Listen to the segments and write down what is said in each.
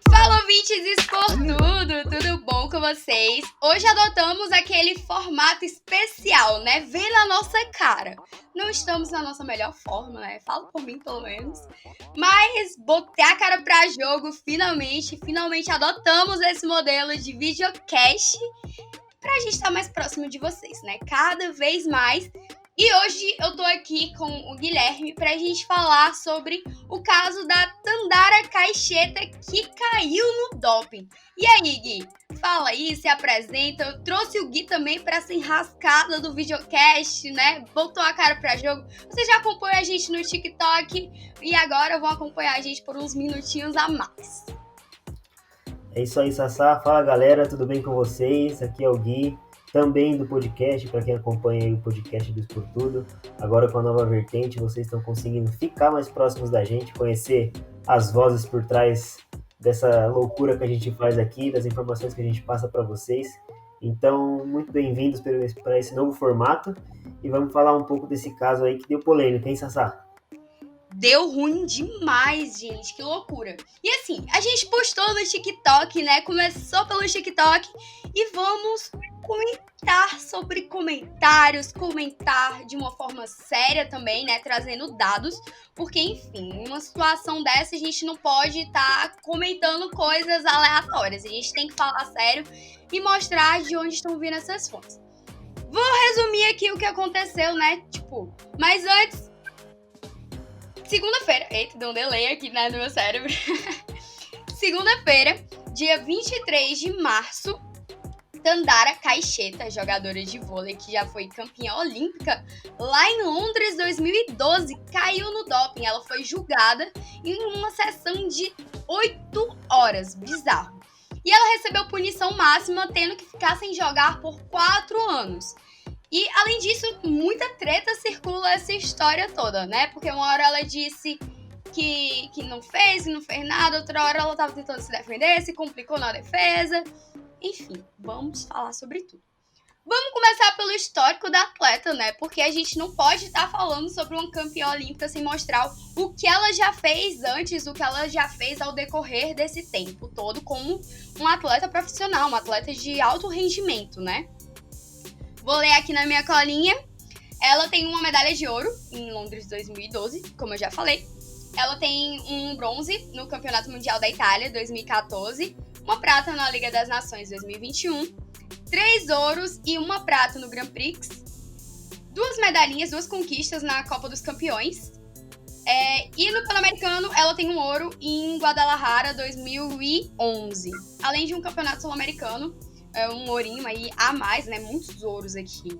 Fala, ouvintes tudo bom com vocês? Hoje adotamos aquele formato especial, né? Vem na nossa cara. Não estamos na nossa melhor forma, né? Falo por mim, pelo menos. Mas botei a cara pra jogo, finalmente adotamos esse modelo de videocast pra gente estar mais próximo de vocês, né? Cada vez mais. E hoje eu tô aqui com o Guilherme pra gente falar sobre o caso da Tandara Caixeta que caiu no doping. E aí, Gui? Fala aí, se apresenta. Eu trouxe o Gui também pra essa enrascada do videocast, né? Botou a cara pra jogo. Você já acompanha a gente no TikTok e agora vão acompanhar a gente por uns minutinhos a mais. É isso aí, Sassá. Fala, galera, tudo bem com vocês? Aqui é o Gui, também do podcast, para quem acompanha aí o podcast do Por Tudo. Agora com a nova vertente, vocês estão conseguindo ficar mais próximos da gente, conhecer as vozes por trás dessa loucura que a gente faz aqui, das informações que a gente passa para vocês. Então, muito bem-vindos para esse novo formato e vamos falar um pouco desse caso aí que deu polêmica, hein, Sassá? Deu ruim demais, gente, que loucura. E assim, a gente postou no TikTok, né? Começou pelo TikTok e vamos comentar sobre comentários, comentar de uma forma séria também, né? Trazendo dados, porque enfim, numa situação dessa a gente não pode estar comentando coisas aleatórias. A gente tem que falar sério e mostrar de onde estão vindo essas fontes. Vou resumir aqui o que aconteceu, né? Mas antes, segunda-feira, eita, deu um delay aqui, né, no meu cérebro. Segunda-feira, dia 23 de março, Tandara Caixeta, jogadora de vôlei que já foi campeã olímpica lá em Londres 2012, caiu no doping. Ela foi julgada em uma sessão de 8 horas, bizarro. E ela recebeu punição máxima, tendo que ficar sem jogar por 4 anos. E, além disso, muita treta circula essa história toda, né? Porque uma hora ela disse que não fez nada, outra hora ela tava tentando se defender, se complicou na defesa. Enfim, vamos falar sobre tudo. Vamos começar pelo histórico da atleta, né? Porque a gente não pode estar falando sobre uma campeã olímpica sem mostrar o que ela já fez antes, o que ela já fez ao decorrer desse tempo todo como uma atleta profissional, uma atleta de alto rendimento, né? Vou ler aqui na minha colinha. Ela tem uma medalha de ouro em Londres 2012, como eu já falei. Ela tem um bronze no Campeonato Mundial da Itália 2014, uma prata na Liga das Nações 2021, 3 ouros e uma prata no Grand Prix, 2 medalhinhas, 2 conquistas na Copa dos Campeões. E no Pan-Americano, ela tem um ouro em Guadalajara 2011, além de um Campeonato Sul-Americano, um ourinho aí a mais, né? Muitos ouros aqui.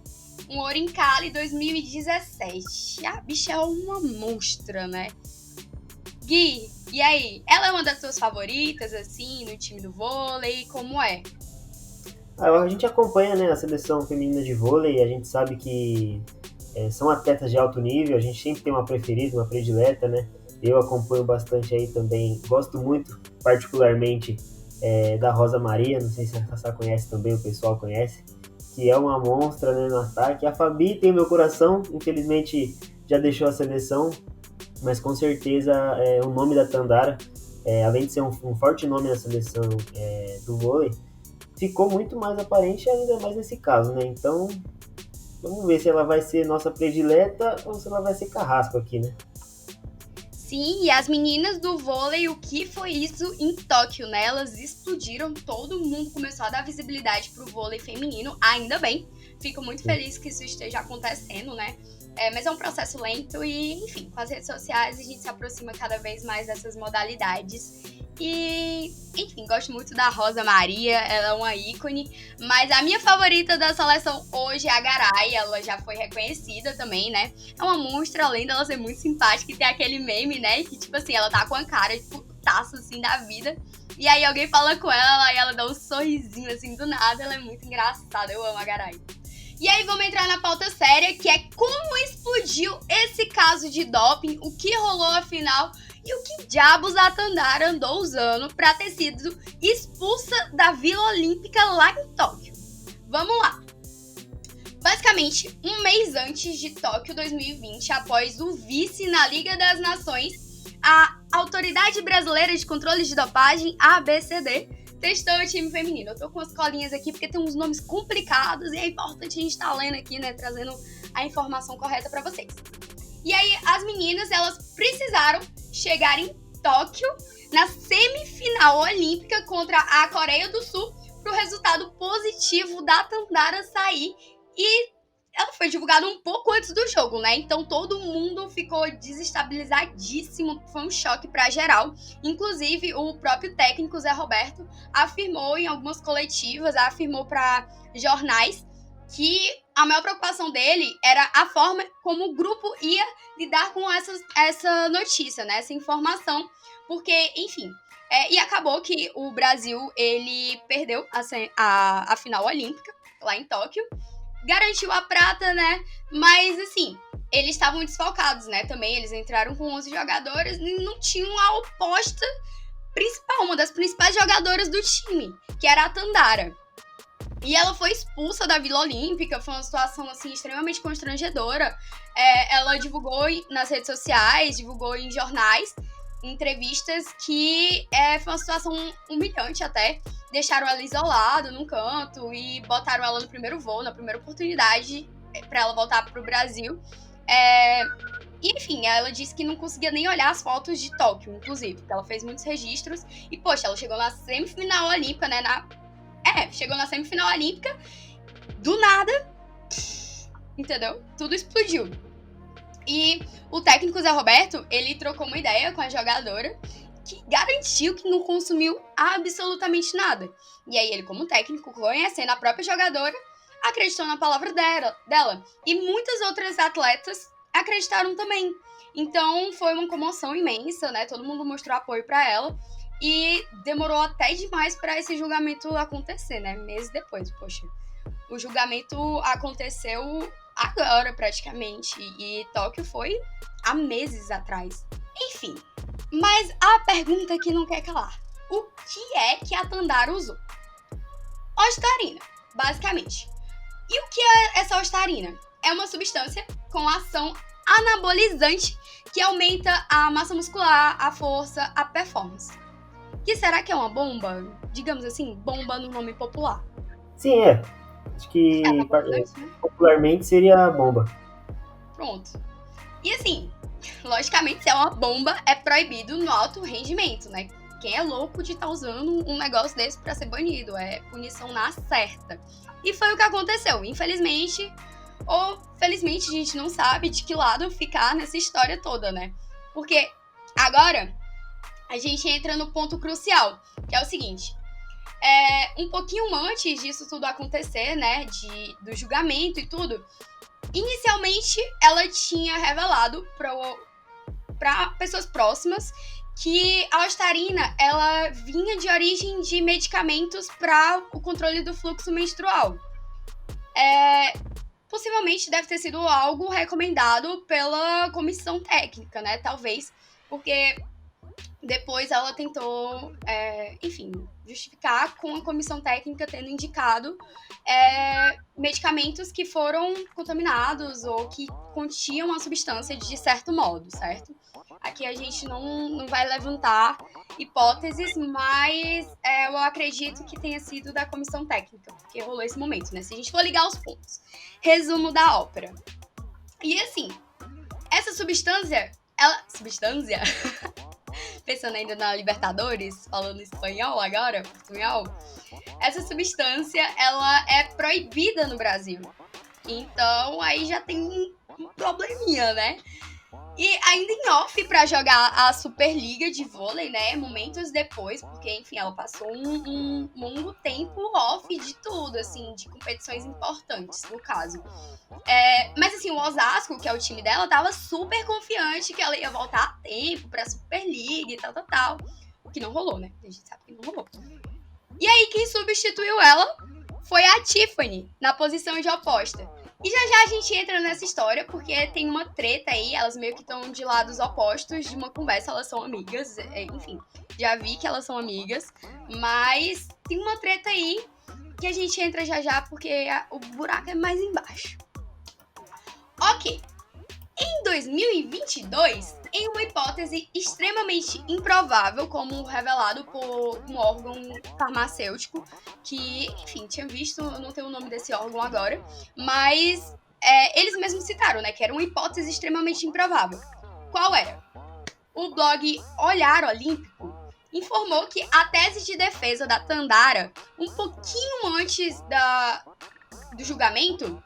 Um ouro em Cali 2017. A bicha é uma monstra, né? Gui, e aí? Ela é uma das suas favoritas, assim, no time do vôlei? Como é? A gente acompanha, né, a seleção feminina de vôlei e a gente sabe que são atletas de alto nível, a gente sempre tem uma preferida, uma predileta, né? Eu acompanho bastante aí também, gosto muito, particularmente, da Rosa Maria, não sei se a Sassá conhece também, o pessoal conhece, que é uma monstra, né, no ataque. A Fabi tem meu coração, infelizmente já deixou a seleção, mas com certeza o nome da Tandara, além de ser um forte nome na seleção do vôlei, ficou muito mais aparente ainda mais nesse caso, né? Então, vamos ver se ela vai ser nossa predileta ou se ela vai ser carrasco aqui, né? Sim, e as meninas do vôlei, o que foi isso em Tóquio, né? Elas explodiram, todo mundo começou a dar visibilidade pro vôlei feminino, ainda bem. Fico muito feliz que isso esteja acontecendo, né? Mas é um processo lento e, enfim, com as redes sociais a gente se aproxima cada vez mais dessas modalidades. E, enfim, gosto muito da Rosa Maria, ela é uma ícone, mas a minha favorita da seleção hoje é a Garay, ela já foi reconhecida também, né? É uma monstra, além dela ser muito simpática, e tem aquele meme, né? Que, tipo assim, ela tá com a cara de putaço, assim, da vida. E aí alguém fala com ela e ela dá um sorrisinho, assim, do nada, ela é muito engraçada, eu amo a Garay. E aí vamos entrar na pauta séria, que é como explodiu esse caso de doping, o que rolou afinal e o que diabos a Tandara andou usando para ter sido expulsa da Vila Olímpica lá em Tóquio. Vamos lá! Basicamente, um mês antes de Tóquio 2020, após o vice na Liga das Nações, a a Autoridade Brasileira de Controle de Dopagem, ABCD, testou o time feminino. Eu tô com as colinhas aqui porque tem uns nomes complicados e é importante a gente estar lendo aqui, né, trazendo a informação correta pra vocês. E aí, as meninas, elas precisaram chegar em Tóquio na semifinal olímpica contra a Coreia do Sul pro resultado positivo da Tandara sair, e ela foi divulgada um pouco antes do jogo, né? Então todo mundo ficou desestabilizadíssimo, foi um choque pra geral. Inclusive, o próprio técnico Zé Roberto afirmou em algumas coletivas, afirmou pra jornais que a maior preocupação dele era a forma como o grupo ia lidar com essa notícia, né? Essa informação, porque, enfim, e acabou que o Brasil, ele perdeu a final olímpica lá em Tóquio, garantiu a prata, né? Mas, assim, eles estavam desfalcados, né? Também eles entraram com 11 jogadoras e não tinham a oposta principal, uma das principais jogadoras do time, que era a Tandara. E ela foi expulsa da Vila Olímpica, foi uma situação, assim, extremamente constrangedora. Ela divulgou nas redes sociais, divulgou em jornais, em entrevistas, que foi uma situação humilhante até. Deixaram ela isolada num canto e botaram ela no primeiro voo, na primeira oportunidade, pra ela voltar pro Brasil. E, enfim, ela disse que não conseguia nem olhar as fotos de Tóquio, inclusive, porque ela fez muitos registros. E, poxa, ela chegou na semifinal olímpica, né, chegou na semifinal olímpica, do nada, entendeu? Tudo explodiu. E o técnico Zé Roberto, ele trocou uma ideia com a jogadora, que garantiu que não consumiu absolutamente nada. E aí ele, como técnico, conhecendo a própria jogadora, acreditou na palavra dela. E muitas outras atletas acreditaram também. Então foi uma comoção imensa, né? Todo mundo mostrou apoio pra ela. E demorou até demais para esse julgamento acontecer, né? Meses depois, poxa. O julgamento aconteceu agora, praticamente. E Tóquio foi há meses atrás. Enfim. Mas a pergunta que não quer calar. O que é que a Tandara usou? Ostarina, basicamente. E o que é essa ostarina? É uma substância com ação anabolizante que aumenta a massa muscular, a força, a performance. Que será que é uma bomba? Digamos assim, bomba no nome popular. Sim, acho que popularmente seria a bomba. Pronto. E assim, logicamente, se é uma bomba, é proibido no alto rendimento, né? Quem é louco de estar usando um negócio desse pra ser banido? É punição na certa. E foi o que aconteceu, infelizmente. Ou, felizmente, a gente não sabe de que lado ficar nessa história toda, né? Porque agora a gente entra no ponto crucial, que é o seguinte. Um pouquinho antes disso tudo acontecer, né? Do julgamento e tudo, inicialmente ela tinha revelado para pessoas próximas que a ostarina, ela vinha de origem de medicamentos para o controle do fluxo menstrual. Possivelmente deve ter sido algo recomendado pela comissão técnica, né? Talvez, porque depois ela tentou, enfim, justificar com a comissão técnica tendo indicado medicamentos que foram contaminados ou que continham a substância de certo modo, certo? Aqui a gente não vai levantar hipóteses, mas eu acredito que tenha sido da comissão técnica, porque rolou esse momento, né? Se a gente for ligar os pontos. Resumo da ópera. E assim, essa substância, pensando ainda na Libertadores, falando espanhol agora, portunhol, essa substância, ela é proibida no Brasil. Então, aí já tem um probleminha, né? E ainda em off pra jogar a Superliga de vôlei, né? Momentos depois, porque, enfim, ela passou um longo tempo off de tudo, assim, de competições importantes, no caso. Mas, assim, o Osasco, que é o time dela, tava super confiante que ela ia voltar a tempo pra Superliga e tal. O que não rolou, né? A gente sabe que não rolou. E aí, quem substituiu ela foi a Tiffany, na posição de oposta. E já a gente entra nessa história, porque tem uma treta aí, elas meio que estão de lados opostos de uma conversa, elas são amigas, enfim, já vi que elas são amigas, mas tem uma treta aí que a gente entra já, porque o buraco é mais embaixo. Ok, em 2022, em uma hipótese extremamente improvável, como revelado por um órgão farmacêutico, que, enfim, tinha visto, eu não tenho o nome desse órgão agora, mas eles mesmos citaram, né, que era uma hipótese extremamente improvável. Qual era? O blog Olhar Olímpico informou que a tese de defesa da Tandara, um pouquinho antes do julgamento,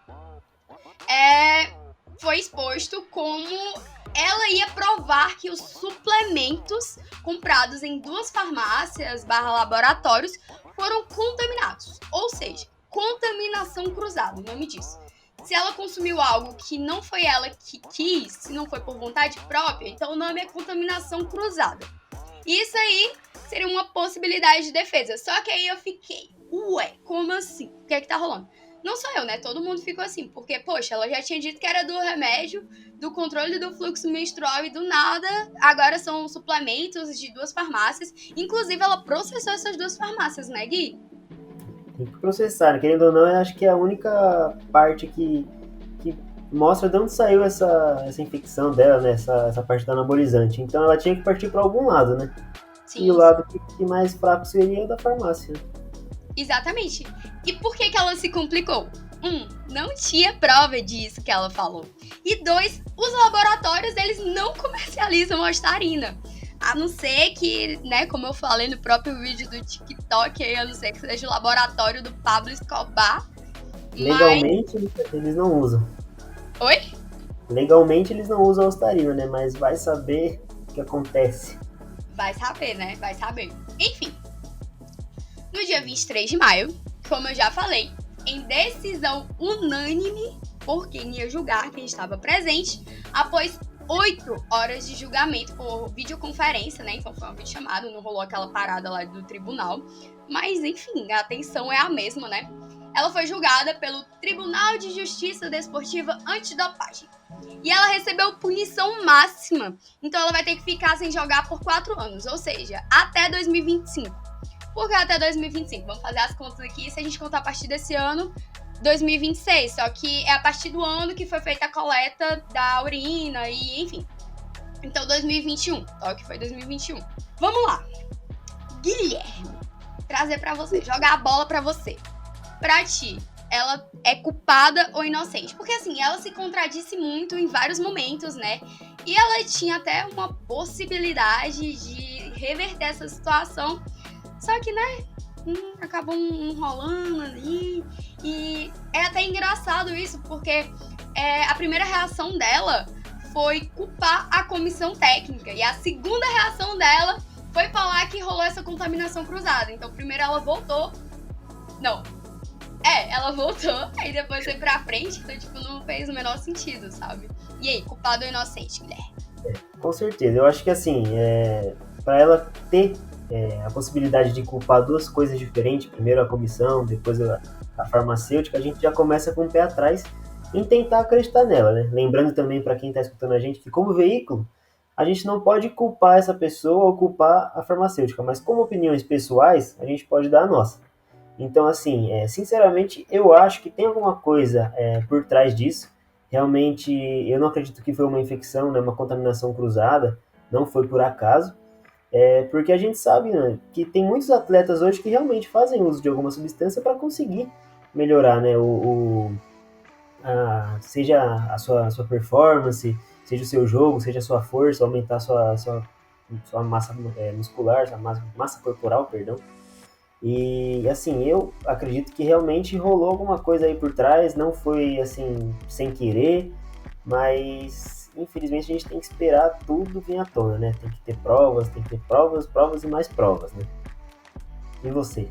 foi exposto como ela ia provar que os suplementos comprados em 2 farmácias / laboratórios foram contaminados. Ou seja, contaminação cruzada, o nome disso. Se ela consumiu algo que não foi ela que quis, se não foi por vontade própria, então o nome é contaminação cruzada. Isso aí seria uma possibilidade de defesa. Só que aí eu fiquei, ué, como assim? O que é que tá rolando? Não só eu, né? Todo mundo ficou assim. Porque, poxa, ela já tinha dito que era do remédio, do controle do fluxo menstrual e do nada. Agora são suplementos de 2 farmácias. Inclusive, ela processou essas 2 farmácias, né, Gui? Tem que processar, né? Querendo ou não, eu acho que é a única parte que mostra de onde saiu essa infecção dela, né? Essa parte do anabolizante. Então ela tinha que partir para algum lado, né? Sim. E o lado que mais fraco seria o da farmácia. Exatamente. E por que ela se complicou? Não tinha prova disso que ela falou. E 2, os laboratórios, eles não comercializam a ostarina. A não ser que, né, como eu falei no próprio vídeo do TikTok, a não ser que seja o laboratório do Pablo Escobar. Legalmente, eles não usam. Oi? Legalmente, eles não usam a ostarina, né? Mas vai saber o que acontece. Vai saber, né? Vai saber. Enfim. No dia 23 de maio, como eu já falei, em decisão unânime por quem ia julgar, quem estava presente, após 8 horas de julgamento por videoconferência, né? Então foi uma videochamada, não rolou aquela parada lá do tribunal. Mas, enfim, a atenção é a mesma, né? Ela foi julgada pelo Tribunal de Justiça Desportiva Antidopagem. E ela recebeu punição máxima. Então ela vai ter que ficar sem jogar por 4 anos, ou seja, até 2025. Por que até 2025? Vamos fazer as contas aqui. Se a gente contar a partir desse ano, 2026. Só que é a partir do ano que foi feita a coleta da urina e, enfim. Então, 2021. Ó, que foi 2021. Vamos lá. Guilherme, trazer pra você, jogar a bola pra você. Pra ti, ela é culpada ou inocente? Porque, assim, ela se contradisse muito em vários momentos, né? E ela tinha até uma possibilidade de reverter essa situação. Só que, né, acabou enrolando ali. E é até engraçado isso, porque a primeira reação dela foi culpar a comissão técnica. E a segunda reação dela foi falar que rolou essa contaminação cruzada. Então, primeiro ela voltou. Não. Ela voltou, aí depois foi pra frente. Então, tipo, não fez o menor sentido, sabe? E aí, culpado ou inocente, Guilherme? Com certeza. Eu acho que, assim, pra ela ter a possibilidade de culpar 2 coisas diferentes, primeiro a comissão, depois a farmacêutica, a gente já começa com o pé atrás em tentar acreditar nela, né? Lembrando também para quem está escutando a gente que como veículo, a gente não pode culpar essa pessoa ou culpar a farmacêutica, mas como opiniões pessoais, a gente pode dar a nossa. Então, assim, sinceramente, eu acho que tem alguma coisa por trás disso. Realmente, eu não acredito que foi uma infecção, né, uma contaminação cruzada, não foi por acaso. Porque a gente sabe, né, que tem muitos atletas hoje que realmente fazem uso de alguma substância para conseguir melhorar, né, seja a sua performance, seja o seu jogo, seja a sua força, aumentar sua massa muscular, sua massa corporal, perdão. E, assim, eu acredito que realmente rolou alguma coisa aí por trás, não foi, assim, sem querer, mas infelizmente a gente tem que esperar tudo vir à tona, né? Tem que ter provas e mais provas, né? E você?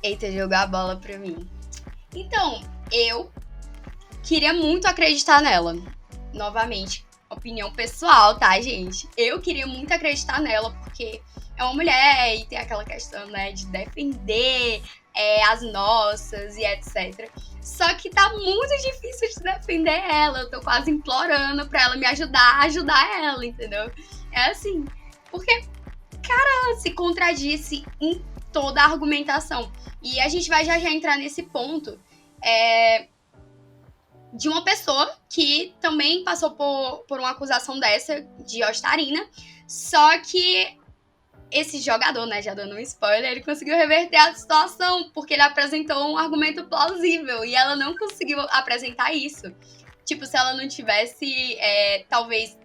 Eita, jogou a bola pra mim. Então, eu queria muito acreditar nela. Novamente, opinião pessoal, tá, gente? Eu queria muito acreditar nela, porque é uma mulher e tem aquela questão, né, de defender as nossas e etc. Só que tá muito difícil de defender ela. Eu tô quase implorando pra ela me ajudar a ajudar ela, entendeu? É assim, porque, cara, ela se contradisse em toda a argumentação. E a gente vai já entrar nesse ponto. de uma pessoa que também passou por uma acusação dessa de ostarina, só que esse jogador, né, já dando um spoiler, ele conseguiu reverter a situação, porque ele apresentou um argumento plausível, e ela não conseguiu apresentar isso. Tipo, se ela não tivesse, talvez,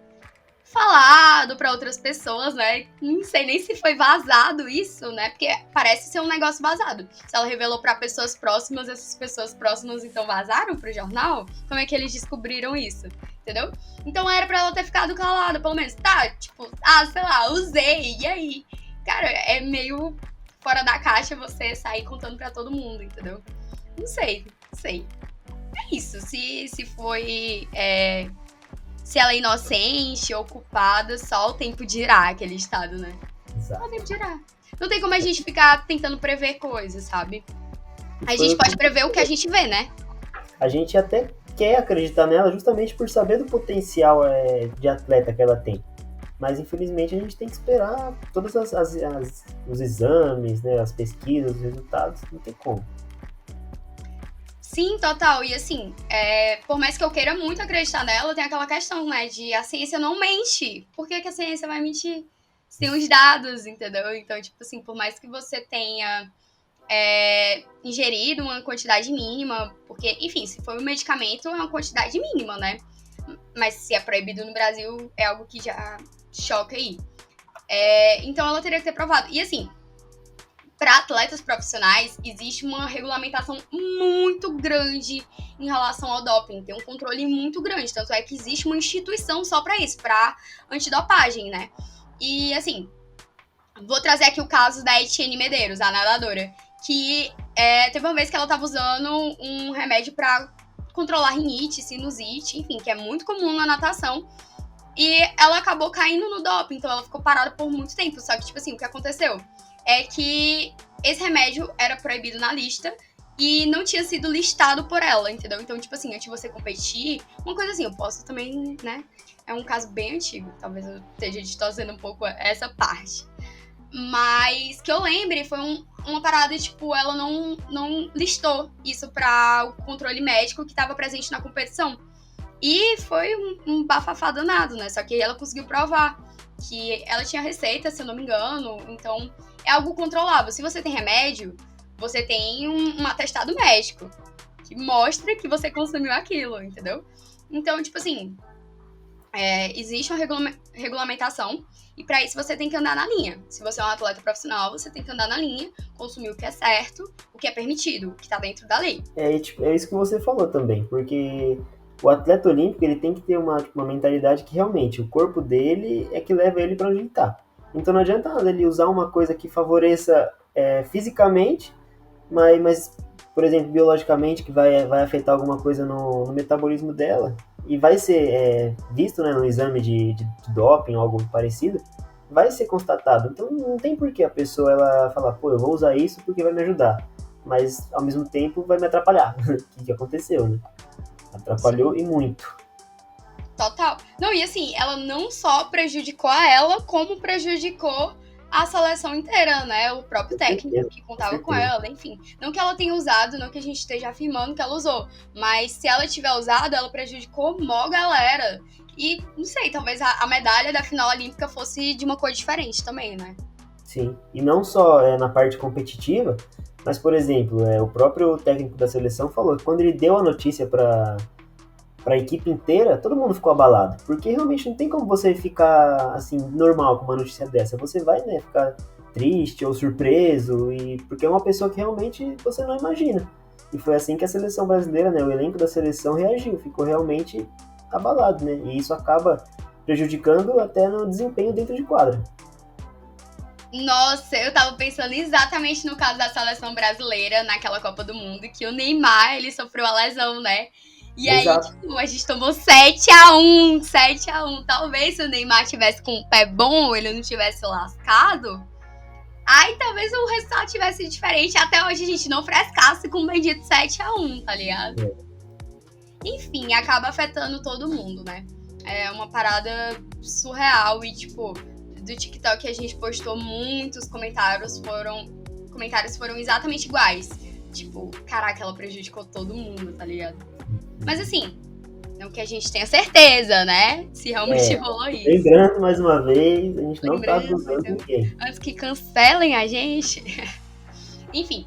falado pra outras pessoas, né, não sei nem se foi vazado isso, né, porque parece ser um negócio vazado. Se ela revelou pra pessoas próximas, essas pessoas próximas, então, vazaram pro jornal? Como é que eles descobriram isso? Entendeu? Então era pra ela ter ficado calada, pelo menos. Tá, tipo, sei lá, usei, e aí? Cara, é meio fora da caixa você sair contando pra todo mundo, entendeu? Não sei. É isso, se foi... se ela é inocente ou culpada, só o tempo dirá, aquele estado, né? Exato. Só o tempo dirá. Não tem como a gente ficar tentando prever coisas, sabe? A Foi gente o pode que- prever o que a gente vê, né? A gente até quer acreditar nela justamente por saber do potencial de atleta que ela tem. Mas infelizmente a gente tem que esperar todos os exames, né, as pesquisas, os resultados, não tem como. Sim, total. E assim, por mais que eu queira muito acreditar nela, tem aquela questão, né? De a ciência não mente. Por que a ciência vai mentir? Se tem os dados, entendeu? Então, tipo assim, por mais que você tenha ingerido uma quantidade mínima, porque, enfim, se for um medicamento, é uma quantidade mínima, né? Mas se é proibido no Brasil, é algo que já choca aí. Então ela teria que ter provado. E assim, para atletas profissionais, existe uma regulamentação muito grande em relação ao doping. Tem um controle muito grande. Tanto é que existe uma instituição só para isso, para antidopagem, né? E, assim, vou trazer aqui o caso da Etienne Medeiros, a nadadora, que teve uma vez que ela estava usando um remédio para controlar rinite, sinusite, enfim, que é muito comum na natação. E ela acabou caindo no doping, então ela ficou parada por muito tempo. Só que, tipo assim, o que aconteceu é que esse remédio era proibido na lista e não tinha sido listado por ela, entendeu? Então, tipo assim, antes de você competir, uma coisa assim, eu posso também, né? É um caso bem antigo, talvez eu esteja distorcendo um pouco essa parte. Mas que eu lembre, foi uma parada, tipo, ela não listou isso para o controle médico que estava presente na competição. E foi um bafafá danado, né? Só que ela conseguiu provar que ela tinha receita, se eu não me engano. Então, é algo controlável. Se você tem remédio, você tem um atestado médico que mostra que você consumiu aquilo, entendeu? Então, tipo assim, existe uma regulamentação e para isso você tem que andar na linha. Se você é um atleta profissional, você tem que andar na linha, consumir o que é certo, o que é permitido, o que tá dentro da lei. É isso que você falou também, porque o atleta olímpico ele tem que ter uma mentalidade que realmente o corpo dele é que leva ele para onde ele está. Então não adianta nada ele usar uma coisa que favoreça fisicamente, mas, por exemplo, biologicamente, que vai afetar alguma coisa no metabolismo dela, e vai ser visto, né, no exame de doping ou algo parecido, vai ser constatado. Então não tem por que a pessoa ela falar, pô, eu vou usar isso porque vai me ajudar, mas ao mesmo tempo vai me atrapalhar. O que aconteceu, né? Atrapalhou e muito. Total. Não, e assim, ela não só prejudicou a ela, como prejudicou a seleção inteira, né? O próprio técnico que contava com ela, enfim. Não que ela tenha usado, não que a gente esteja afirmando que ela usou, mas se ela tiver usado, ela prejudicou mó galera. E, não sei, talvez a medalha da final olímpica fosse de uma cor diferente também, né? Sim, e não só na parte competitiva, mas, por exemplo, o próprio técnico da seleção falou que quando ele deu a notícia para a equipe inteira, todo mundo ficou abalado, porque realmente não tem como você ficar assim normal com uma notícia dessa. Você vai, né, ficar triste ou surpreso, e porque é uma pessoa que realmente você não imagina. E foi assim que a seleção brasileira, né, o elenco da seleção reagiu, ficou realmente abalado, né? E isso acaba prejudicando até no desempenho dentro de quadra. Nossa, eu tava pensando exatamente no caso da seleção brasileira naquela Copa do Mundo, que o Neymar, ele sofreu a lesão, né? E Exato. aí, tipo, a gente tomou 7-1, 7-1. Talvez se o Neymar tivesse com o pé bom, ele não tivesse lascado, aí talvez o resultado tivesse diferente. Até hoje a gente não frescasse com o bendito 7-1, tá ligado? Enfim, acaba afetando todo mundo, né? É uma parada surreal e, tipo, do TikTok a gente postou muitos comentários foram exatamente iguais. Tipo, caraca, ela prejudicou todo mundo, tá ligado? Mas assim, não que a gente tenha certeza, né? Se realmente rolou isso. Lembrando, mais uma vez, a gente não tá acusando então, ninguém. antes que cancelem a gente. Enfim.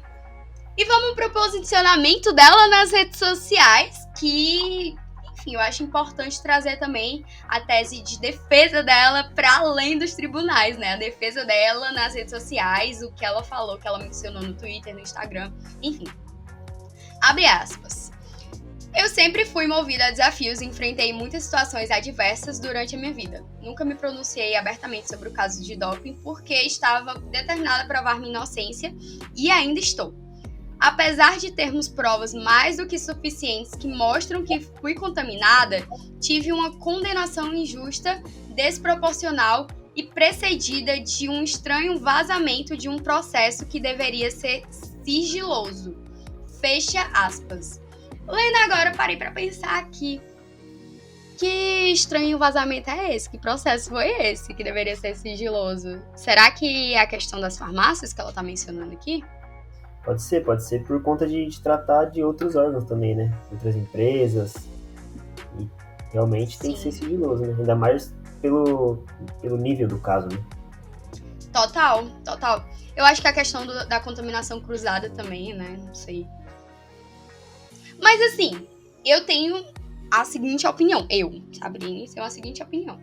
E vamos pro posicionamento dela nas redes sociais, que, enfim, eu acho importante trazer também a tese de defesa dela para além dos tribunais, né? A defesa dela nas redes sociais, o que ela falou, que ela mencionou no Twitter, no Instagram, enfim. Abre aspas. Eu sempre fui movida a desafios e enfrentei muitas situações adversas durante a minha vida. Nunca me pronunciei abertamente sobre o caso de doping porque estava determinada a provar minha inocência e ainda estou. Apesar de termos provas mais do que suficientes que mostram que fui contaminada, tive uma condenação injusta, desproporcional e precedida de um estranho vazamento de um processo que deveria ser sigiloso. Fecha aspas. Lendo agora, parei pra pensar aqui. Que estranho vazamento é esse? Que processo foi esse que deveria ser sigiloso? Será que é a questão das farmácias que ela tá mencionando aqui? Pode ser por conta de tratar de outros órgãos também, né? Outras empresas. E realmente tem que ser sigiloso, né? Ainda mais pelo nível do caso, né? Total. Eu acho que a questão da contaminação cruzada também, né? Não sei. Mas assim, eu tenho a seguinte opinião. Sabrina, tenho a seguinte opinião.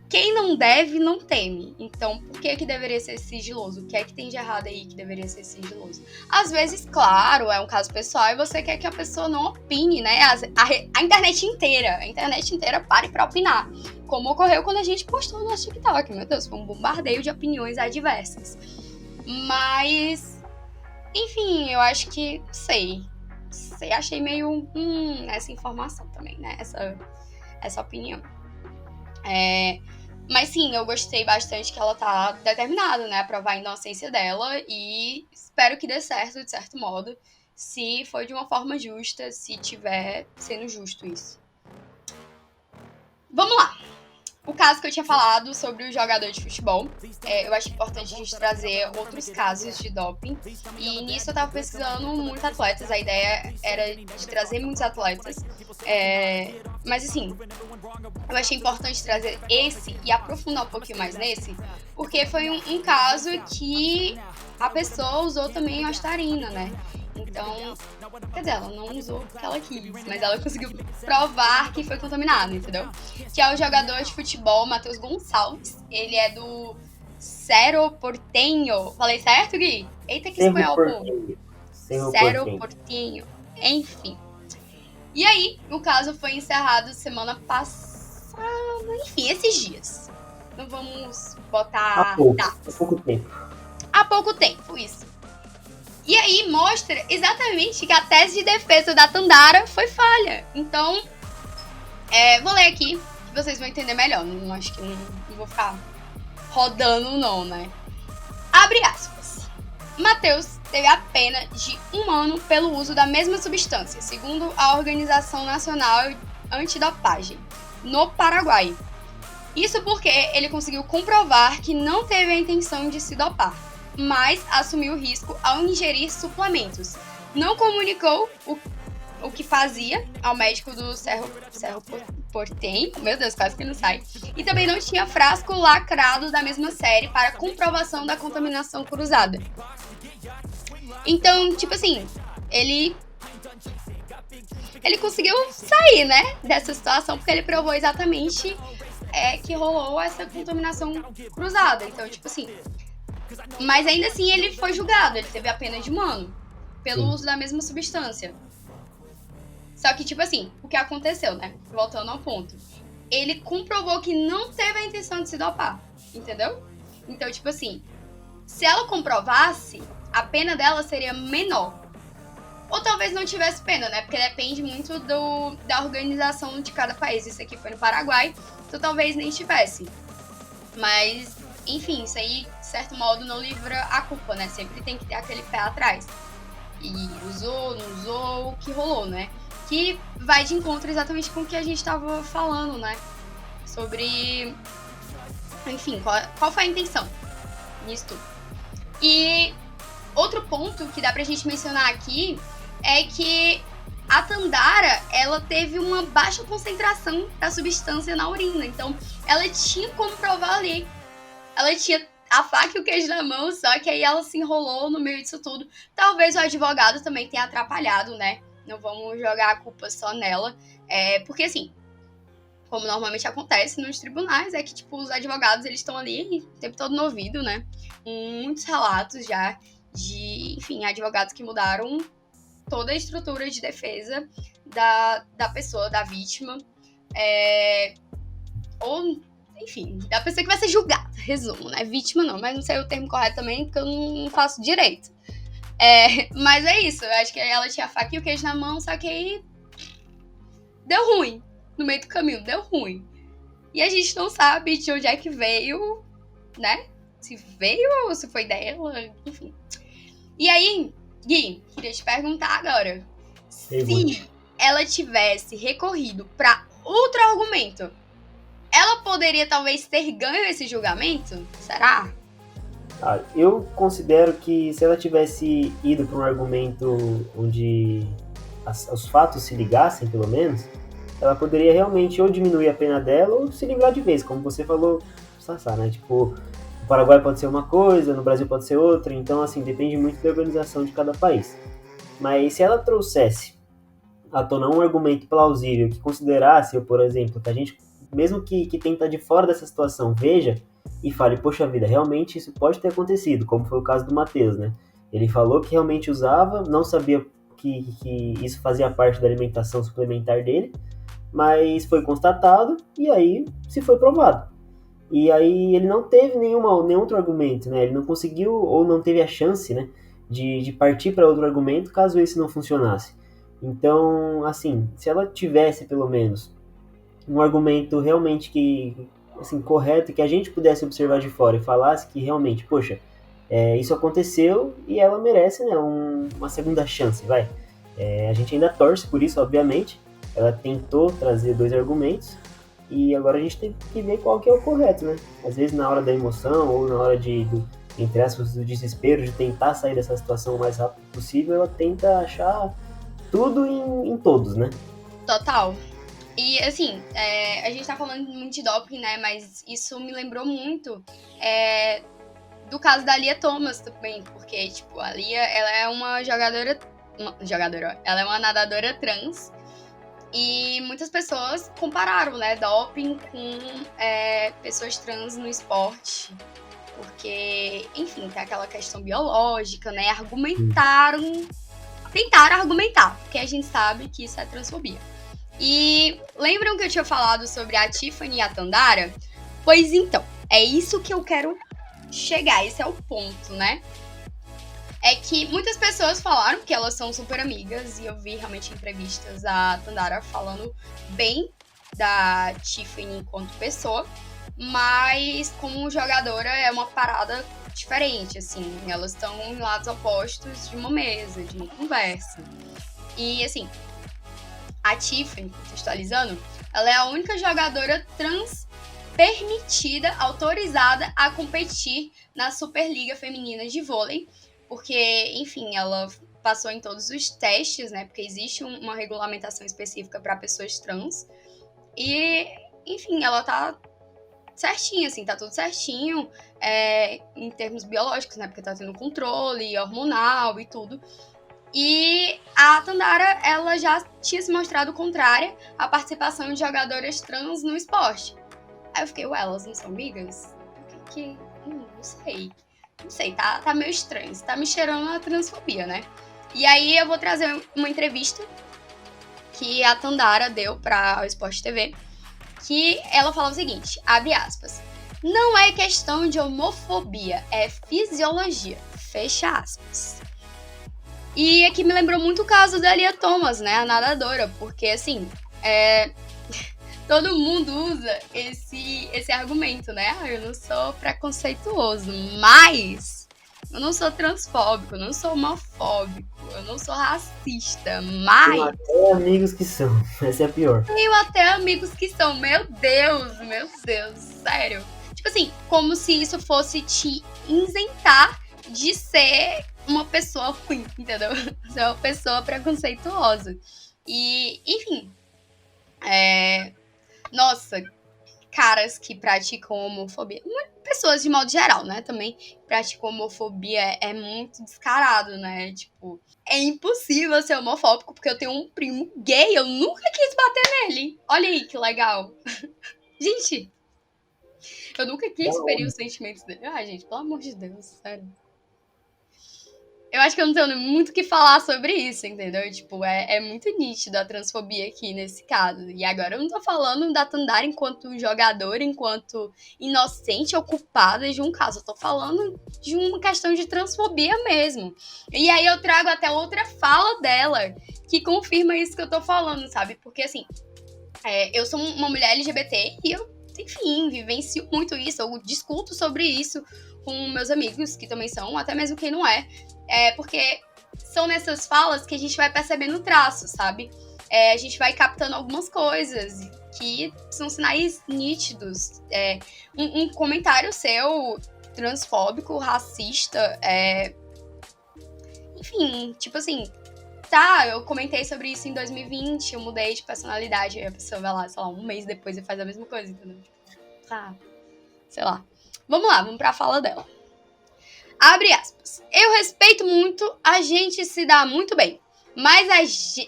Quem não deve, não teme. Então, por que deveria ser sigiloso? O que é que tem de errado aí que deveria ser sigiloso? Às vezes, claro, é um caso pessoal e você quer que a pessoa não opine, né? A internet inteira pare pra opinar. Como ocorreu quando a gente postou no nosso TikTok. Meu Deus, foi um bombardeio de opiniões adversas. Mas, enfim, eu acho que, achei meio essa informação também, né? Essa opinião. Mas sim, eu gostei bastante que ela tá determinada, né, a provar a inocência dela e espero que dê certo, de certo modo, se for de uma forma justa, se tiver sendo justo isso. Vamos lá! O caso que eu tinha falado sobre o jogador de futebol, eu acho importante a gente trazer outros casos de doping. E nisso eu tava pesquisando muitos atletas, a ideia era de trazer muitos atletas. Mas assim, eu achei importante trazer esse e aprofundar um pouquinho mais nesse, porque foi um caso que a pessoa usou também a astarina, né? Então, quer dizer, ela não usou porque ela quis, mas ela conseguiu provar que foi contaminada, entendeu? Que é o jogador de futebol Matheus Gonçalves. Ele é do Cerro Porteño. Falei certo, Gui? Eita, que espanhol, pô. Cerro Porteño. Enfim. E aí, o caso foi encerrado semana passada. Enfim, esses dias. Não vamos botar... Há pouco tempo. Há pouco tempo, isso. E aí mostra exatamente que a tese de defesa da Tandara foi falha. Então, vou ler aqui, que vocês vão entender melhor. Não acho que não vou ficar rodando não, né? Abre aspas. Matheus teve a pena de 1 ano pelo uso da mesma substância, segundo a Organização Nacional Antidopagem, no Paraguai. Isso porque ele conseguiu comprovar que não teve a intenção de se dopar, mas assumiu o risco ao ingerir suplementos. Não comunicou o que fazia ao médico do Cerro Porteño, meu Deus, quase que não sai, e também não tinha frasco lacrado da mesma série para comprovação da contaminação cruzada. Então, tipo assim, ele conseguiu sair, né, dessa situação, porque ele provou exatamente que rolou essa contaminação cruzada. Então, tipo assim, mas ainda assim ele foi julgado, ele teve a pena de 1 ano pelo uso da mesma substância. Só que, tipo assim, o que aconteceu, né? Voltando ao ponto. Ele comprovou que não teve a intenção de se dopar, entendeu? Então, tipo assim, se ela comprovasse, a pena dela seria menor. Ou talvez não tivesse pena, né? Porque depende muito da organização de cada país. Isso aqui foi no Paraguai, então talvez nem tivesse. Mas, enfim, isso aí, de certo modo, não livra a culpa, né? Sempre tem que ter aquele pé atrás. E usou, não usou, o que rolou, né? Que vai de encontro exatamente com o que a gente tava falando, né? Sobre, enfim, qual foi a intenção nisso tudo. E outro ponto que dá pra gente mencionar aqui é que a Tandara, ela teve uma baixa concentração da substância na urina. Então, ela tinha como provar ali. Ela tinha a faca e o queijo na mão, só que aí ela se enrolou no meio disso tudo. Talvez o advogado também tenha atrapalhado, né? Não vamos jogar a culpa só nela. Porque, assim, como normalmente acontece nos tribunais, é que, tipo, os advogados, eles estão ali o tempo todo no ouvido, né? Muitos relatos já de, enfim, advogados que mudaram toda a estrutura de defesa da pessoa, da vítima, ou, enfim, da pessoa que vai ser julgada, resumo, né? Vítima não, mas não sei o termo correto também, porque eu não faço direito. Mas é isso, eu acho que ela tinha a faca e o queijo na mão, só que aí deu ruim, no meio do caminho, deu ruim. E a gente não sabe de onde é que veio, né? Se veio ou se foi dela, enfim. E aí, Gui, queria te perguntar agora. Se ela tivesse recorrido para outro argumento, ela poderia talvez ter ganho esse julgamento? Será? Eu considero que se ela tivesse ido para um argumento onde os fatos se ligassem, pelo menos, ela poderia realmente ou diminuir a pena dela ou se livrar de vez, como você falou, Sassá, né? Tipo, o Paraguai pode ser uma coisa, no Brasil pode ser outra, então, assim, depende muito da organização de cada país. Mas se ela trouxesse à tona um argumento plausível que considerasse, por exemplo, que a gente, mesmo que tenta de fora dessa situação, veja e fale, poxa vida, realmente isso pode ter acontecido, como foi o caso do Matheus, né? Ele falou que realmente usava, não sabia que isso fazia parte da alimentação suplementar dele, mas foi constatado e aí se foi provado. E aí ele não teve nenhum outro argumento, né? Ele não conseguiu ou não teve a chance, né, de partir para outro argumento caso esse não funcionasse. Então, assim, se ela tivesse pelo menos um argumento realmente que, assim, correto, que a gente pudesse observar de fora e falasse que realmente, poxa, isso aconteceu e ela merece, né, uma segunda chance, vai. A gente ainda torce por isso, obviamente. Ela tentou trazer 2 argumentos e agora a gente tem que ver qual que é o correto, né? Às vezes na hora da emoção ou na hora entre aspas, do desespero de tentar sair dessa situação o mais rápido possível, ela tenta achar tudo em todos, né? Total. E, assim, a gente tá falando muito de doping, né? Mas isso me lembrou muito do caso da Lia Thomas também. Porque, tipo, a Lia, ela é uma jogadora... Ela é uma nadadora trans. E muitas pessoas compararam, né, doping com pessoas trans no esporte. Porque, enfim, tem aquela questão biológica, né? Tentaram argumentar, porque a gente sabe que isso é transfobia. E lembram que eu tinha falado sobre a Tiffany e a Tandara? Pois então, é isso que eu quero chegar, esse é o ponto, né? É que muitas pessoas falaram que elas são super amigas, e eu vi realmente em entrevistas a Tandara falando bem da Tiffany enquanto pessoa, mas como jogadora é uma parada diferente, assim, elas estão em lados opostos de uma mesa, de uma conversa. E, assim, a Tiffany, contextualizando, ela é a única jogadora trans permitida, autorizada a competir na Superliga Feminina de Vôlei, porque, enfim, ela passou em todos os testes, né, porque existe uma regulamentação específica para pessoas trans, e, enfim, ela tá certinho, assim, tá tudo certinho em termos biológicos, né, porque tá tendo controle hormonal e tudo. E a Tandara, ela já tinha se mostrado contrária à participação de jogadoras trans no esporte. Aí eu fiquei, elas não são amigas? Não sei. Não sei, tá meio estranho. Isso tá me cheirando a transfobia, né? E aí eu vou trazer uma entrevista que a Tandara deu pra Sport TV, que ela fala o seguinte, abre aspas, não é questão de homofobia, é fisiologia, fecha aspas. E aqui me lembrou muito o caso da Lia Thomas, né, a nadadora, porque, assim, todo mundo usa esse argumento, né, eu não sou preconceituoso, mas eu não sou transfóbico, eu não sou homofóbico, eu não sou racista, mas... Tem até amigos que são, essa é a pior. Tenho até amigos que são, meu Deus, sério. Tipo assim, como se isso fosse te isentar de ser uma pessoa ruim, entendeu? Você é uma pessoa preconceituosa. E, enfim, nossa, caras que praticam homofobia. Pessoas de modo geral, né? Também praticam homofobia é muito descarado, né? Tipo, é impossível ser homofóbico porque eu tenho um primo gay, eu nunca quis bater nele. Olha aí que legal. Gente, eu nunca quis ferir os sentimentos dele. Ah, gente, pelo amor de Deus, sério. Eu acho que eu não tenho muito o que falar sobre isso, entendeu? Tipo, é muito nítido a transfobia aqui nesse caso. E agora eu não tô falando da Tandara enquanto jogadora, enquanto inocente ou culpada de um caso. Eu tô falando de uma questão de transfobia mesmo. E aí eu trago até outra fala dela que confirma isso que eu tô falando, sabe? Porque, assim, eu sou uma mulher LGBT e eu, enfim, vivencio muito isso. Eu discuto sobre isso com meus amigos, que também são, até mesmo quem não é. Porque são nessas falas que a gente vai percebendo traços, sabe? A gente vai captando algumas coisas que são sinais nítidos. Um comentário seu transfóbico, racista, enfim, tipo assim, tá, eu comentei sobre isso em 2020, eu mudei de personalidade, aí a pessoa vai lá, sei lá, um mês depois e faz a mesma coisa, entendeu? Tá, sei lá. Vamos lá, vamos pra fala dela. Abre aspas. Eu respeito muito, a gente se dá muito bem. Mas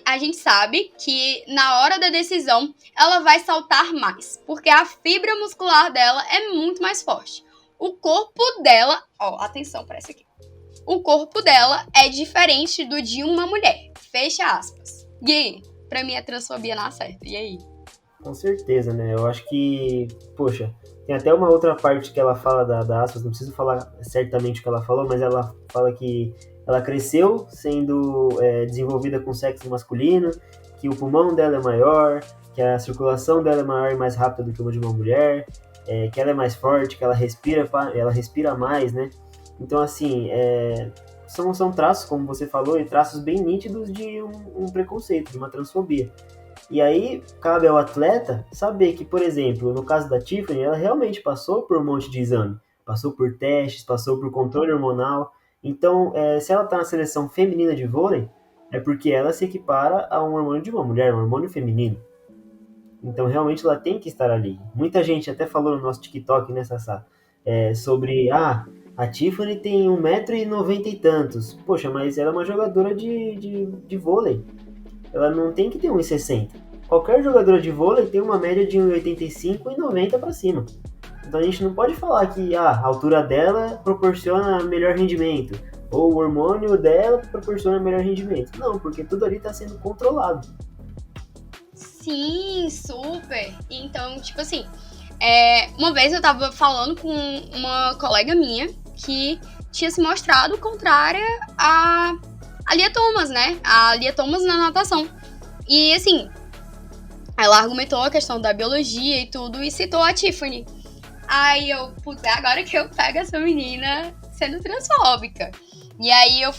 a gente sabe que na hora da decisão ela vai saltar mais. Porque a fibra muscular dela é muito mais forte. O corpo dela... Ó, atenção para essa aqui. O corpo dela é diferente do de uma mulher. Fecha aspas. Gui, pra mim é transfobia na certa. E aí? Com certeza, né? Eu acho que, poxa, tem até uma outra parte que ela fala da aspas, não preciso falar certamente o que ela falou, mas ela fala que ela cresceu sendo desenvolvida com sexo masculino, que o pulmão dela é maior, que a circulação dela é maior e mais rápida do que uma de uma mulher, que ela é mais forte, que ela respira mais, né? Então, assim, são traços, como você falou, e traços bem nítidos de um preconceito, de uma transfobia. E aí, cabe ao atleta saber que, por exemplo, no caso da Tiffany, ela realmente passou por um monte de exame. Passou por testes, passou por controle hormonal. Então, se ela está na seleção feminina de vôlei, é porque ela se equipara a um hormônio de uma mulher, um hormônio feminino. Então, realmente, ela tem que estar ali. Muita gente até falou no nosso TikTok, né, Sassá, sobre, a Tiffany tem 1,90 m e tantos. Poxa, mas ela é uma jogadora de vôlei. Ela não tem que ter 1,60 m. Qualquer jogadora de vôlei tem uma média de 1,85 m e 90 para cima. Então a gente não pode falar que a altura dela proporciona melhor rendimento, ou o hormônio dela proporciona melhor rendimento. Não, porque tudo ali está sendo controlado. Sim, super. Então, tipo assim, uma vez eu tava falando com uma colega minha que tinha se mostrado contrária a Lia Thomas, né? A Lia Thomas na natação. E, assim, ela argumentou a questão da biologia e tudo e citou a Tiffany. Aí eu, putz, é agora que eu pego essa menina sendo transfóbica. E aí eu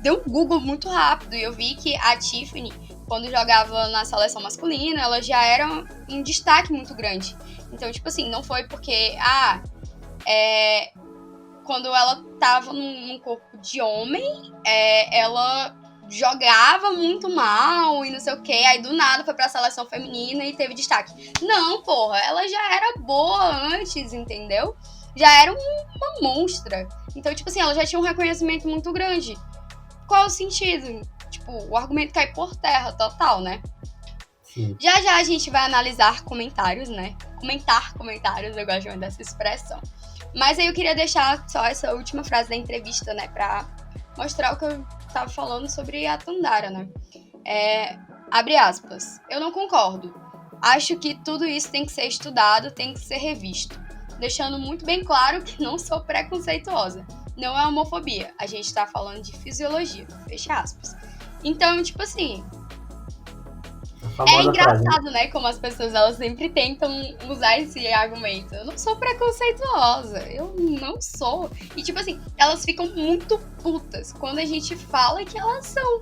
dei um Google muito rápido e eu vi que a Tiffany, quando jogava na seleção masculina, ela já era um destaque muito grande. Então, tipo assim, não foi porque, quando ela tava num corpo de homem, ela jogava muito mal e não sei o que, aí do nada foi pra seleção feminina e teve destaque. Não, porra, ela já era boa antes, entendeu? Já era uma monstra. Então, tipo assim, ela já tinha um reconhecimento muito grande. Qual o sentido? Tipo, o argumento cai por terra total, né? Sim. Já a gente vai analisar comentários, né? Comentar comentários, eu gosto muito dessa expressão. Mas aí eu queria deixar só essa última frase da entrevista, né? Pra mostrar o que eu tava falando sobre a Tandara, né? Abre aspas. Eu não concordo. Acho que tudo isso tem que ser estudado, tem que ser revisto. Deixando muito bem claro que não sou preconceituosa. Não é homofobia. A gente tá falando de fisiologia. Fecha aspas. Então, tipo assim... É engraçado, frase, né? Como as pessoas, elas sempre tentam usar esse argumento. Eu não sou preconceituosa. Eu não sou. E, tipo assim, elas ficam muito putas quando a gente fala que elas são.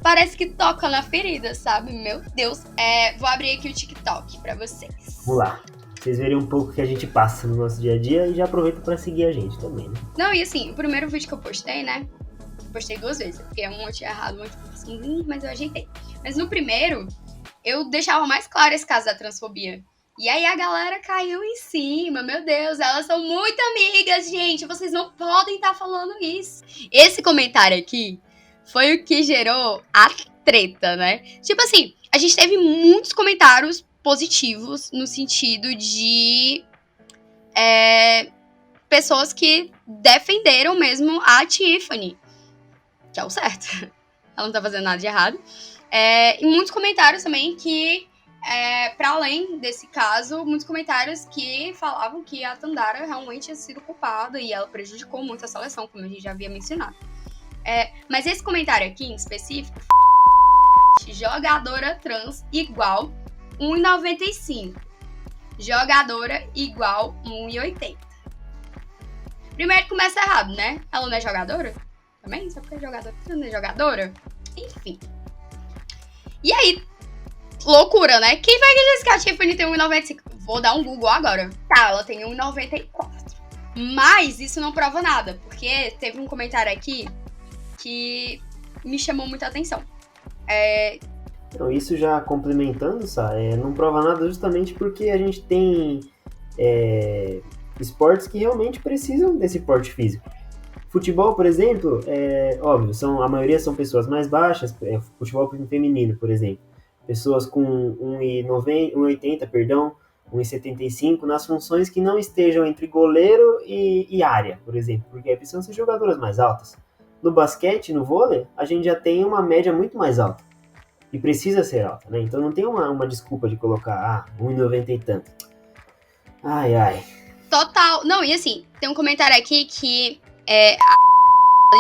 Parece que toca na ferida, sabe? Meu Deus. Vou abrir aqui o TikTok pra vocês. Vamos lá. Vocês verem um pouco o que a gente passa no nosso dia a dia e já aproveita pra seguir a gente também, né? Não, e assim, o primeiro vídeo que eu postei, né? Postei 2 vezes, porque um eu tinha errado, um eu tipo assim, mas eu ajeitei. Mas no primeiro, eu deixava mais claro esse caso da transfobia. E aí a galera caiu em cima, meu Deus, elas são muito amigas, gente, vocês não podem estar falando isso. Esse comentário aqui foi o que gerou a treta, né? Tipo assim, a gente teve muitos comentários positivos no sentido de pessoas que defenderam mesmo a Tiffany, que é o certo. Ela não tá fazendo nada de errado. E muitos comentários também que, para além desse caso, muitos comentários que falavam que a Tandara realmente tinha sido culpada e ela prejudicou muito a seleção, como a gente já havia mencionado. Mas esse comentário aqui, em específico, jogadora trans igual 1,95. Jogadora igual 1,80. Primeiro que começa errado, né? Ela não é jogadora? Também? Só porque é jogadora, não é jogadora? Enfim. E aí, loucura, né? Quem vai dizer que a Tiffany tem 1,95? Vou dar um Google agora. Tá, ela tem 1,94. Mas isso não prova nada, porque teve um comentário aqui que me chamou muita atenção. Então, isso já complementando, não prova nada justamente porque a gente tem esportes que realmente precisam desse porte físico. Futebol, por exemplo, óbvio, a maioria são pessoas mais baixas, futebol feminino, por exemplo. Pessoas com 1,80, 1,75, nas funções que não estejam entre goleiro e área, por exemplo, porque precisam ser jogadoras mais altas. No basquete, no vôlei, a gente já tem uma média muito mais alta. E precisa ser alta, né? Então não tem uma desculpa de colocar 1,90 e tanto. Ai, ai. Total. Não, e assim, tem um comentário aqui que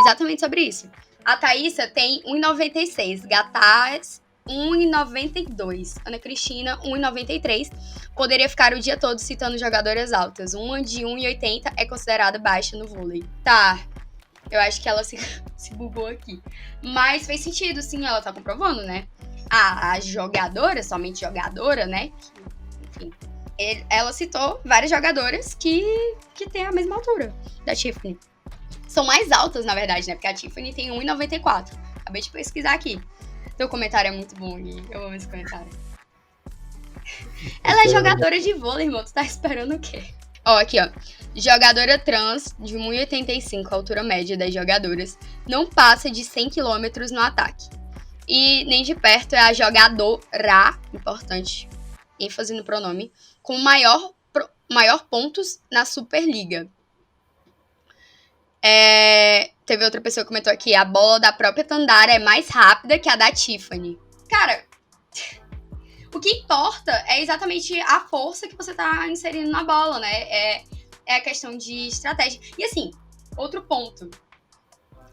exatamente sobre isso. A Thaísa tem 1,96. Gataz, 1,92. Ana Cristina, 1,93. Poderia ficar o dia todo citando jogadoras altas. Uma de 1,80 é considerada baixa no vôlei. Tá. Eu acho que ela se bugou aqui. Mas fez sentido, sim, ela tá comprovando, né? A jogadora, somente jogadora, né? Enfim, ela citou várias jogadoras que têm a mesma altura da Tiffany. São mais altas, na verdade, né? Porque a Tiffany tem 1,94. Acabei de pesquisar aqui. Teu comentário é muito bom, Gui. Eu amo esse comentário. Ela é jogadora de vôlei, irmão. Tu tá esperando o quê? Ó, aqui, ó. Jogadora trans de 1,85, a altura média das jogadoras, não passa de 100 km no ataque. E nem de perto é a jogadora, importante, ênfase no pronome, com maior pontos na Superliga. Teve outra pessoa que comentou aqui, a bola da própria Tandara é mais rápida que a da Tiffany. Cara, o que importa é exatamente a força que você tá inserindo na bola, né? É a questão de estratégia. E assim, outro ponto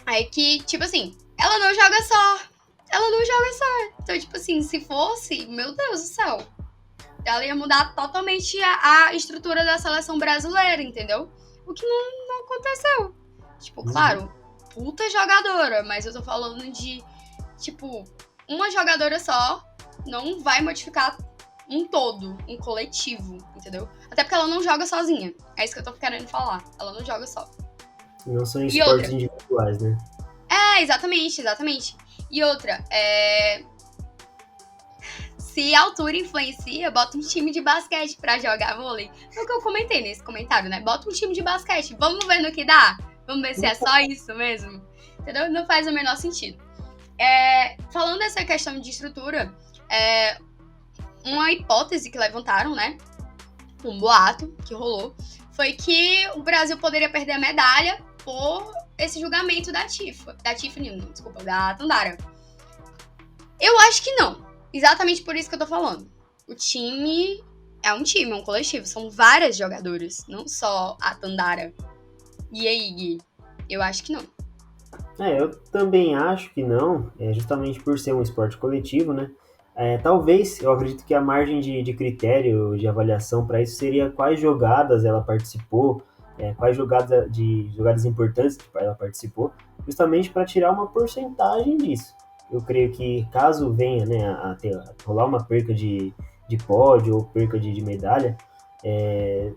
é que, tipo assim, ela não joga só. Então, tipo assim, se fosse, meu Deus do céu, ela ia mudar totalmente a estrutura da seleção brasileira, entendeu? O que não aconteceu. Tipo, claro, puta jogadora, mas eu tô falando de, tipo, uma jogadora só não vai modificar um todo, um coletivo, entendeu? Até porque ela não joga sozinha. É isso que eu tô querendo falar. Ela não joga só. Não são esportes individuais, né? Exatamente. E outra, se a altura influencia, bota um time de basquete pra jogar vôlei. É o que eu comentei nesse comentário, né? Bota um time de basquete. Vamos ver no que dá? Vamos ver se é só isso mesmo? Entendeu? Não faz o menor sentido. Falando dessa questão de estrutura, uma hipótese que levantaram, né? Um boato que rolou, foi que o Brasil poderia perder a medalha por esse julgamento da Tiffany, desculpa, da Tandara. Eu acho que não. Exatamente por isso que eu tô falando. O time é um coletivo. São várias jogadoras, não só a Tandara. E aí, Gui? Eu acho que não. Eu também acho que não, justamente por ser um esporte coletivo, né? Talvez, eu acredito que a margem de critério de avaliação para isso seria quais jogadas ela participou, quais jogadas importantes ela participou, justamente para tirar uma porcentagem disso. Eu creio que caso venha, né, a rolar uma perca de pódio ou perca de medalha,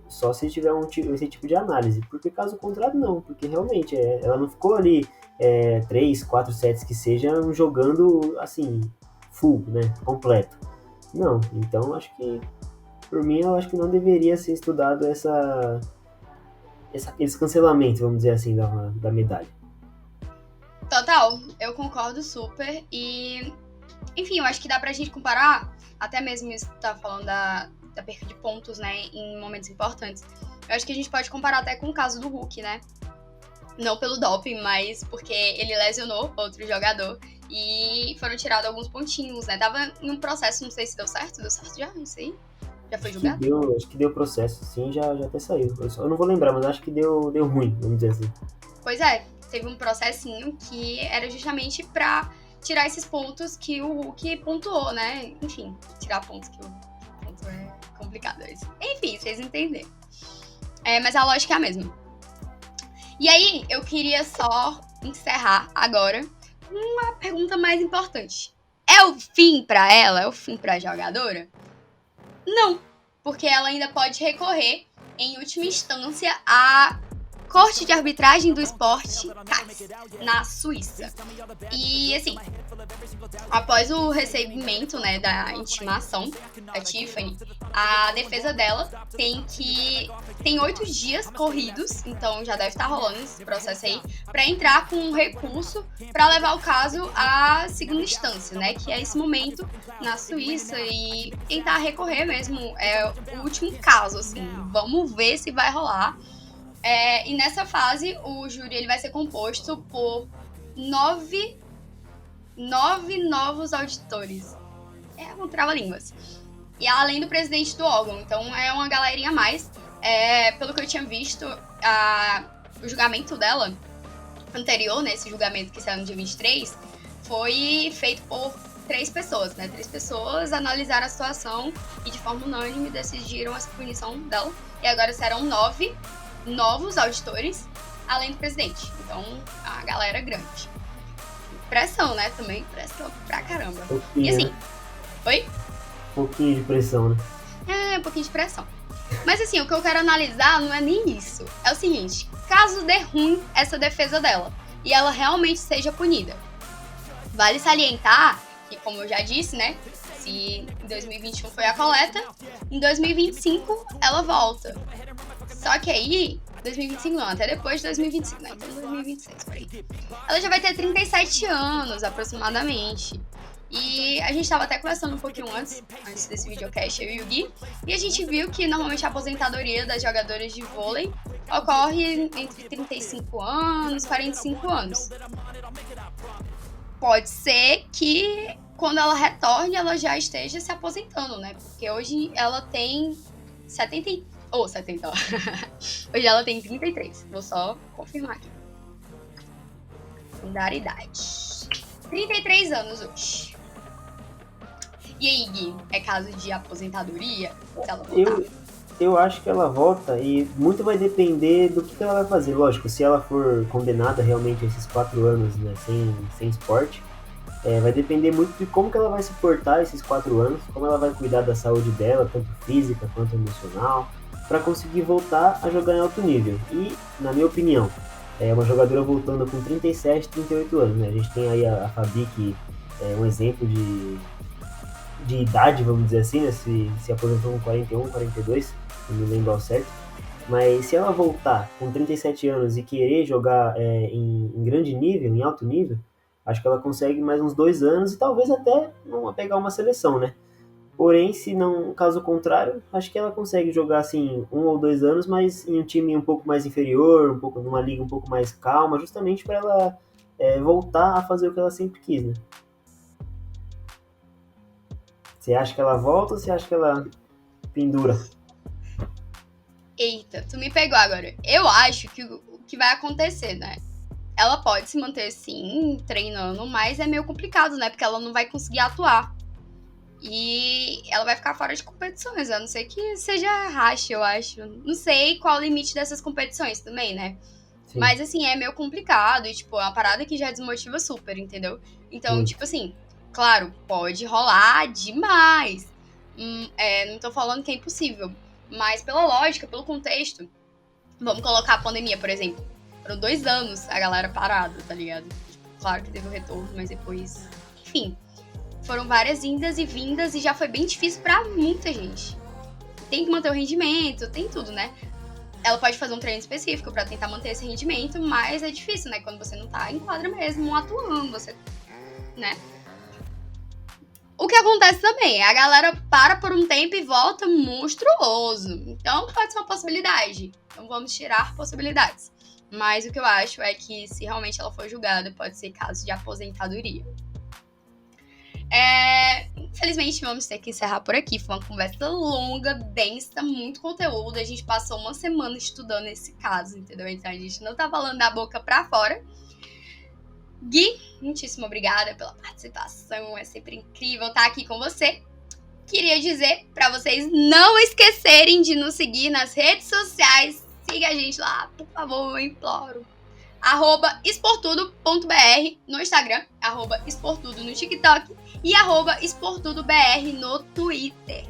Só se tiver esse tipo de análise, porque caso contrário não, porque realmente ela não ficou ali 3, 4 sets que sejam jogando assim, full, né, completo. Não, então acho que, por mim, eu acho que não deveria ser estudado esse cancelamento, vamos dizer assim, da medalha. Total, eu concordo super. E, enfim, eu acho que dá pra gente comparar, até mesmo isso que tá falando da perca de pontos, né, em momentos importantes. Eu acho que a gente pode comparar até com o caso do Hulk, né? Não pelo doping, mas porque ele lesionou outro jogador e foram tirados alguns pontinhos, né? Tava em um processo, não sei se deu certo já, não sei. Já foi julgado? Acho que deu processo, sim, já até saiu. Eu não vou lembrar, mas acho que deu ruim, vamos dizer assim. Pois é, teve um processinho que era justamente pra tirar esses pontos que o Hulk pontuou, né? Enfim, tirar pontos que o ponto é complicado. Enfim, vocês entenderam. Mas a lógica é a mesma. E aí, eu queria só encerrar agora uma pergunta mais importante. É o fim pra ela? É o fim pra jogadora? Não, porque ela ainda pode recorrer, em última instância, à Corte de Arbitragem do Esporte CAS, na Suíça. E, assim, após o recebimento, né, da intimação da Tiffany, a defesa dela tem 8 dias corridos, então já deve estar rolando esse processo aí, para entrar com um recurso para levar o caso à segunda instância, né, que é esse momento na Suíça, e tentar recorrer mesmo, é o último caso, assim, vamos ver se vai rolar. E nessa fase, o júri ele vai ser composto por 9 novos auditores. Um trava-línguas. E além do presidente do órgão. Então é uma galerinha a mais. Pelo que eu tinha visto, o julgamento dela, anterior, né, esse julgamento que saiu no dia 23, foi feito por 3 pessoas, né? 3 pessoas analisaram a situação e de forma unânime decidiram essa punição dela. E agora serão 9 novos auditores, além do presidente. Então, a galera é grande. Pressão, né? Também pressão pra caramba. E assim... Né? Oi? Um pouquinho de pressão, né? Um pouquinho de pressão. Mas assim, o que eu quero analisar não é nem isso. É o seguinte, caso dê ruim essa defesa dela e ela realmente seja punida, vale salientar que, como eu já disse, né? Se em 2021 foi a coleta, em 2025 ela volta. Só que aí, 2025 não, até depois de 2025, né? Então 2026, por aí. Ela já vai ter 37 anos, aproximadamente. E a gente tava até conversando um pouquinho antes desse videocast, eu e o Gui, e a gente viu que normalmente a aposentadoria das jogadoras de vôlei ocorre entre 35 anos e 45 anos. Pode ser que quando ela retorne, ela já esteja se aposentando, né? Porque hoje ela tem 70, hoje ela tem 33. Vou só confirmar aqui. Vou dar a idade. 33 anos hoje. E aí, Gui? É caso de aposentadoria? Se ela voltar? Eu acho que ela volta e muito vai depender do que ela vai fazer. Lógico, se ela for condenada realmente a esses 4 anos, né, sem esporte, vai depender muito de como que ela vai se portar esses 4 anos, como ela vai cuidar da saúde dela, tanto física quanto emocional, para conseguir voltar a jogar em alto nível. E, na minha opinião, é uma jogadora voltando com 37, 38 anos. Né? A gente tem aí a Fabi, que é um exemplo de idade, vamos dizer assim, né? Se aposentou com 41, 42, não me lembro ao certo. Mas se ela voltar com 37 anos e querer jogar em grande nível, em alto nível, acho que ela consegue mais uns 2 anos e talvez até não pegar uma seleção, né? Porém, se não, caso contrário, acho que ela consegue jogar assim 1 ou 2 anos, mas em um time um pouco mais inferior, numa liga um pouco mais calma, justamente para ela voltar a fazer o que ela sempre quis, né? Você acha que ela volta ou você acha que ela pendura? Eita, tu me pegou agora. Eu acho que o que vai acontecer, né? Ela pode se manter, sim, treinando, mas é meio complicado, né? Porque ela não vai conseguir atuar. E ela vai ficar fora de competições, a não ser que seja racha, eu acho. Não sei qual o limite dessas competições também, né? Sim. Mas, assim, é meio complicado e, tipo, é uma parada que já desmotiva super, entendeu? Então, tipo assim, claro, pode rolar demais. Não tô falando que é impossível. Mas pela lógica, pelo contexto, vamos colocar a pandemia, por exemplo. Foram 2 anos a galera parada, tá ligado? Claro que teve o retorno, mas depois... Enfim, foram várias indas e vindas e já foi bem difícil pra muita gente. Tem que manter o rendimento, tem tudo, né? Ela pode fazer um treino específico pra tentar manter esse rendimento, mas é difícil, né? Quando você não tá em quadra mesmo, atuando, você... né? O que acontece também, a galera para por um tempo e volta monstruoso. Então pode ser uma possibilidade. Então vamos tirar possibilidades. Mas o que eu acho é que se realmente ela for julgada, pode ser caso de aposentadoria. Infelizmente vamos ter que encerrar por aqui. Foi uma conversa longa, densa, muito conteúdo. A gente passou uma semana estudando esse caso, entendeu? Então a gente não tá falando da boca pra fora. Gui, muitíssimo obrigada pela participação, é sempre incrível estar aqui com você. Queria dizer para vocês não esquecerem de nos seguir nas redes sociais. Siga a gente lá, por favor, eu imploro. @esportudo.br no Instagram, @esportudo no TikTok e @esportudobr no Twitter.